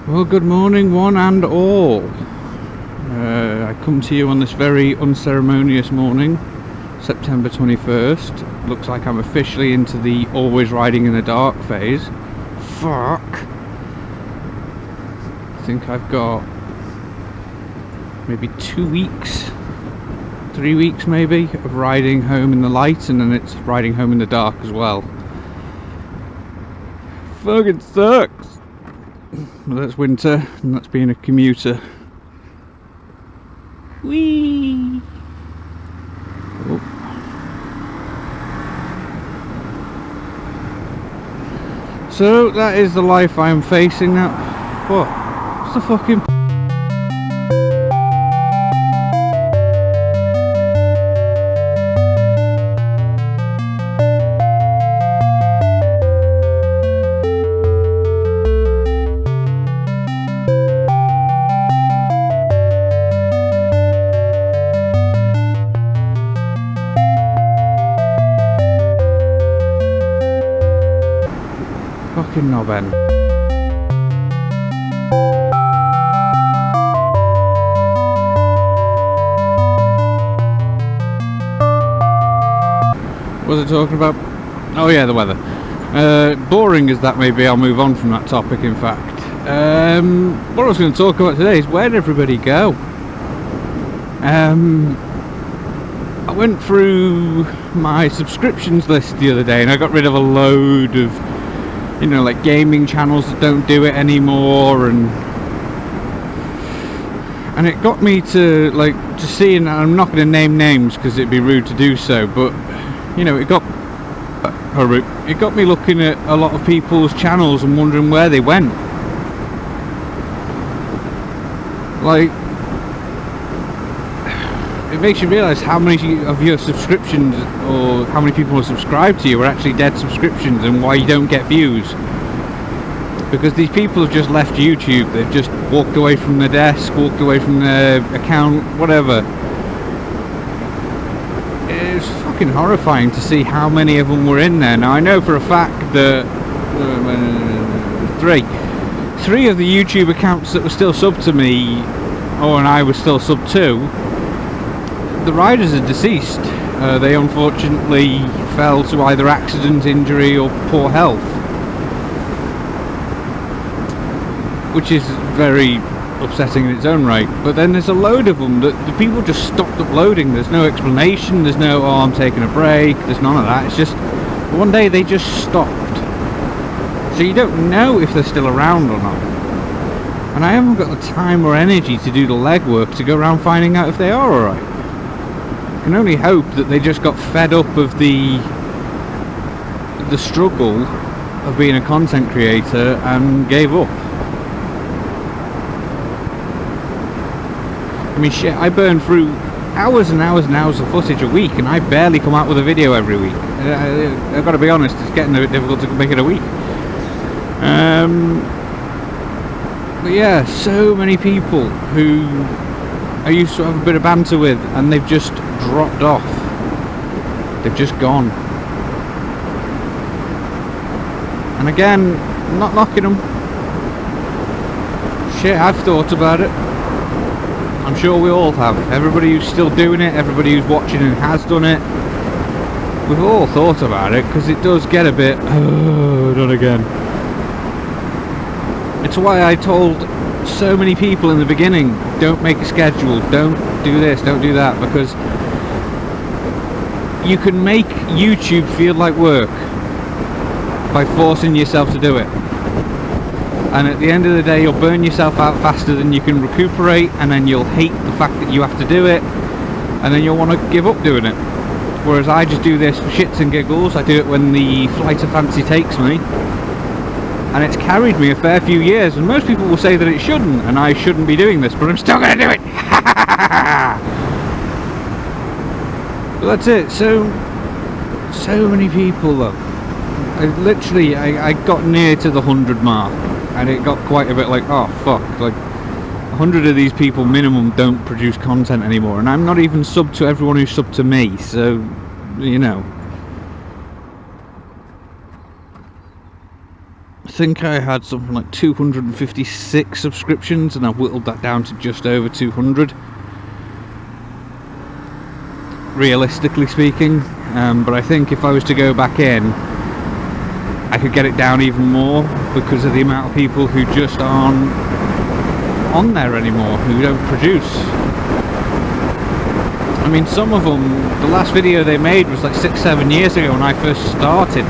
Well, good morning, one and all. I come to you on this very unceremonious morning, September 21st. Looks like I'm officially into the always riding in the dark phase. Fuck. I think I've got maybe 2 weeks, 3 weeks maybe, of riding home in the light, and then it's riding home in the dark as well. Fucking sucks. Well, that's winter, and that's being a commuter. Whee! Oh. So that is the life I'm facing now. What? What's the fucking... fucking knob end. What was I talking about? Oh yeah, the weather. Boring as that may be, I'll move on from that topic in fact. What I was going to talk about today is where'd everybody go? I went through my subscriptions list the other day and I got rid of a load of, you know, like gaming channels that don't do it anymore, and it got me to like just seeing, I'm not going to name names because it'd be rude to do so, but you know, it got me looking at a lot of people's channels and wondering where they went. Like, it makes you realise how many of your subscriptions, or how many people are subscribed to you, are actually dead subscriptions, and why you don't get views. Because these people have just left YouTube, they've just walked away from their desk, walked away from their account, whatever. It's fucking horrifying to see how many of them were in there. Now I know for a fact that three of the YouTube accounts that were still sub to me, and I was still sub to, the riders are deceased. They unfortunately fell to either accident, injury or poor health, which is very upsetting in its own right. But then there's a load of them that the people just stopped uploading. There's no explanation, there's no, oh, I'm taking a break, there's none of that. It's just one day they just stopped, so you don't know if they're still around or not. And I haven't got the time or energy to do the legwork to go around finding out if they are alright. I can only hope that they just got fed up of the struggle of being a content creator and gave up. I mean, shit, I burn through hours and hours and hours of footage a week, and I barely come out with a video every week. I've got to be honest, it's getting a bit difficult to make it a week. But yeah, so many people who I used to have a bit of banter with, and they've just dropped off. They've just gone. And again, I'm not knocking them. Shit, I've thought about it. I'm sure we all have. Everybody who's still doing it, everybody who's watching and has done it, we've all thought about it, because it does get a bit, done again. It's why I told so many people in the beginning, don't make a schedule, don't do this, don't do that, because you can make YouTube feel like work by forcing yourself to do it. And at the end of the day, you'll burn yourself out faster than you can recuperate, and then you'll hate the fact that you have to do it, and then you'll want to give up doing it. Whereas I just do this for shits and giggles. I do it when the flight of fancy takes me, and it's carried me a fair few years, and most people will say that it shouldn't, and I shouldn't be doing this, but I'm still going to do it. But that's it. So many people though. I got near to the 100 mark, and it got quite a bit like, oh fuck, like 100 of these people minimum don't produce content anymore, and I'm not even sub to everyone who's sub to me, so you know. think I had something like 256 subscriptions, and I've whittled that down to just over 200. Realistically speaking, but I think if I was to go back in, I could get it down even more because of the amount of people who just aren't on there anymore, who don't produce. I mean, some of them, the last video they made was like 6-7 years ago when I first started.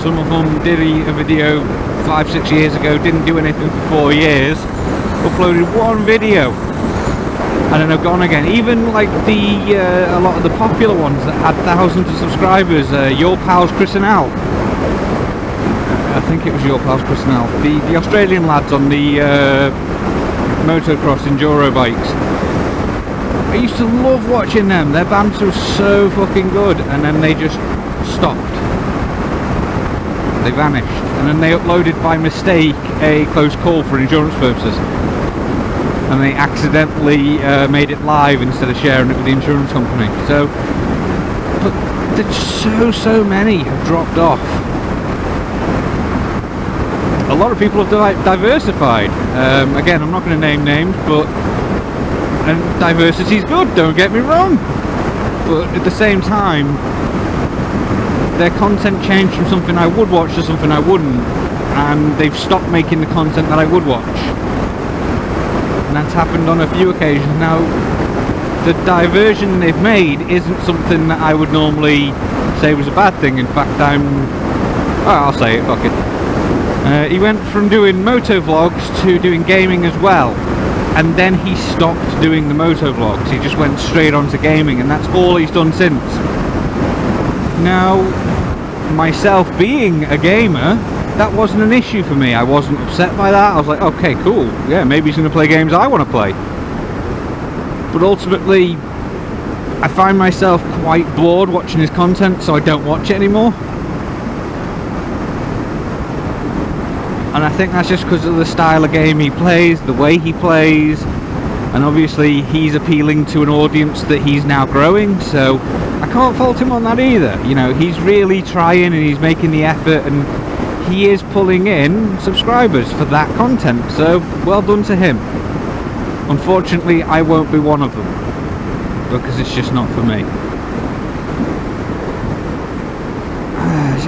Some of them did a video 5-6 years ago, didn't do anything for 4 years, uploaded one video, and then have gone again. Even like a lot of the popular ones that had thousands of subscribers, your pals Chris and Al. I think it was your pals Chris and Al, the Australian lads on the motocross enduro bikes. I used to love watching them. Their banter was so fucking good, and then they just stopped. They vanished, and then they uploaded by mistake a close call for insurance purposes, and they accidentally made it live instead of sharing it with the insurance company. So, but there's so many have dropped off. A lot of people have diversified. Again, I'm not going to name names, but diversity is good, don't get me wrong, but at the same time their content changed from something I would watch to something I wouldn't, and they've stopped making the content that I would watch, and that's happened on a few occasions. Now, the diversion they've made isn't something that I would normally say was a bad thing. In fact, I'll say it, fuck it. He went from doing moto vlogs to doing gaming as well, and then he stopped doing the moto vlogs. He just went straight on to gaming, and that's all he's done since. Now, myself being a gamer, that wasn't an issue for me. I wasn't upset by that. I was like, okay, cool, yeah, maybe he's going to play games I want to play. But ultimately, I find myself quite bored watching his content, so I don't watch it anymore. And I think that's just because of the style of game he plays, the way he plays, and obviously he's appealing to an audience that he's now growing, so I can't fault him on that either. You know, he's really trying and he's making the effort, and he is pulling in subscribers for that content, so well done to him. Unfortunately, I won't be one of them, because it's just not for me.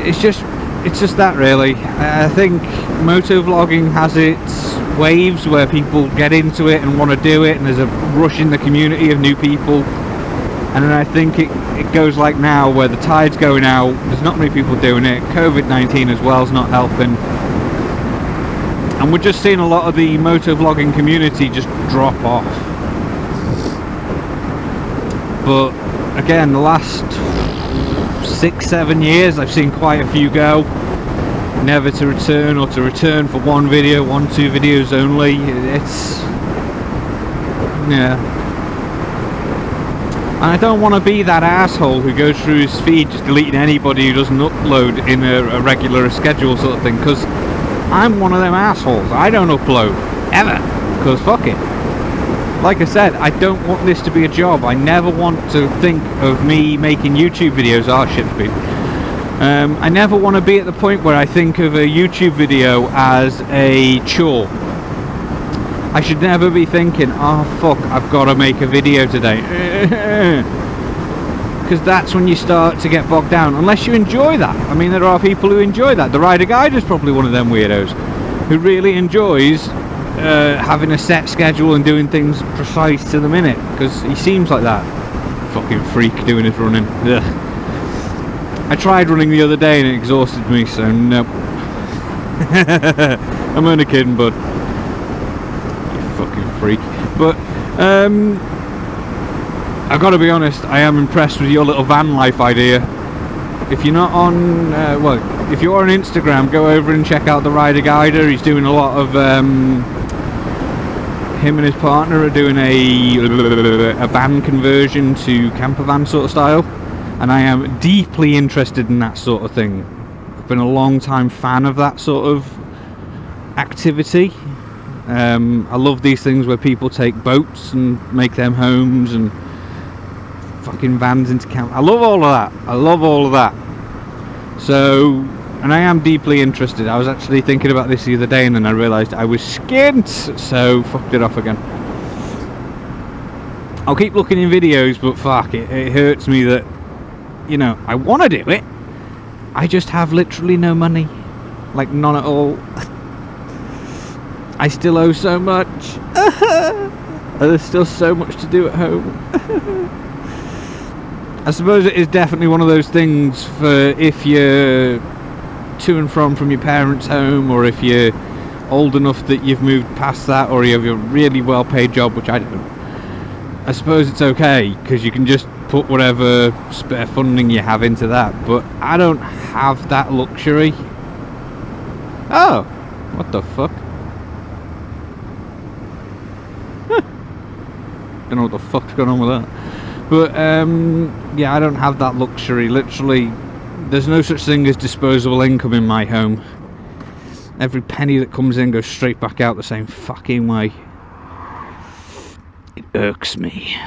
It's just that, really. I think motovlogging has its waves where people get into it and want to do it, and there's a rush in the community of new people, and then I think it goes like now where the tide's going out, there's not many people doing it, COVID-19 as well is not helping, and we're just seeing a lot of the motovlogging community just drop off. But again, the last 6-7 years I've seen quite a few go, never to return, or to return for one video, 1-2 videos only. It's, yeah, and I don't want to be that asshole who goes through his feed just deleting anybody who doesn't upload in a regular schedule sort of thing, because I'm one of them assholes. I don't upload ever, because fuck it. Like I said, I don't want this to be a job. I never want to think of me making YouTube videos. Oh shit, speed. I never want to be at the point where I think of a YouTube video as a chore. I should never be thinking, oh fuck, I've got to make a video today. Because that's when you start to get bogged down, unless you enjoy that. I mean, there are people who enjoy that. The Rider Guide is probably one of them weirdos who really enjoys having a set schedule and doing things precise to the minute, because he seems like that fucking freak doing his running. Ugh. I tried running the other day and it exhausted me, so nope. I'm only kidding, bud. You fucking freak. But I've got to be honest, I am impressed with your little van life idea. If you're not on, well, if you're on Instagram, go over and check out the Rider Guider. He's doing a lot of him and his partner are doing a van conversion to camper van sort of style, and I am deeply interested in that sort of thing. I've been a long time fan of that sort of activity. I love these things where people take boats and make them homes and fucking vans into camp. I love all of that. I love all of that. So, and I am deeply interested. I was actually thinking about this the other day, and then I realised I was skint, so fucked it off again. I'll keep looking in videos, but fuck it, it hurts me that, you know, I want to do it. I just have literally no money, like none at all. I still owe so much. There's still so much to do at home. I suppose it is definitely one of those things for if you're to and from your parents' home, or if you're old enough that you've moved past that, or you have a really well paid job, which I don't. I suppose it's okay because you can just put whatever spare funding you have into that, but I don't have that luxury. Oh, what the fuck? Don't know what the fuck's going on with that. But yeah, I don't have that luxury. Literally, there's no such thing as disposable income in my home. Every penny that comes in goes straight back out the same fucking way. It irks me.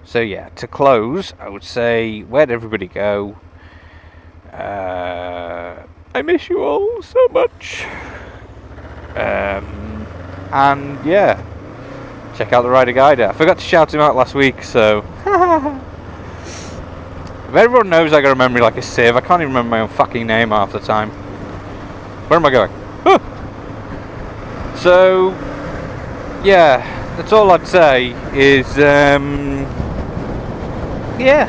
So yeah, to close, I would say, where'd everybody go? I miss you all so much. And yeah, check out the Rider Guide. I forgot to shout him out last week, so if everyone knows I got a memory like a sieve, I can't even remember my own fucking name half the time. Where am I going? Huh. So yeah, that's all I'd say is yeah.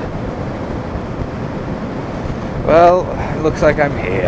Well, it looks like I'm here.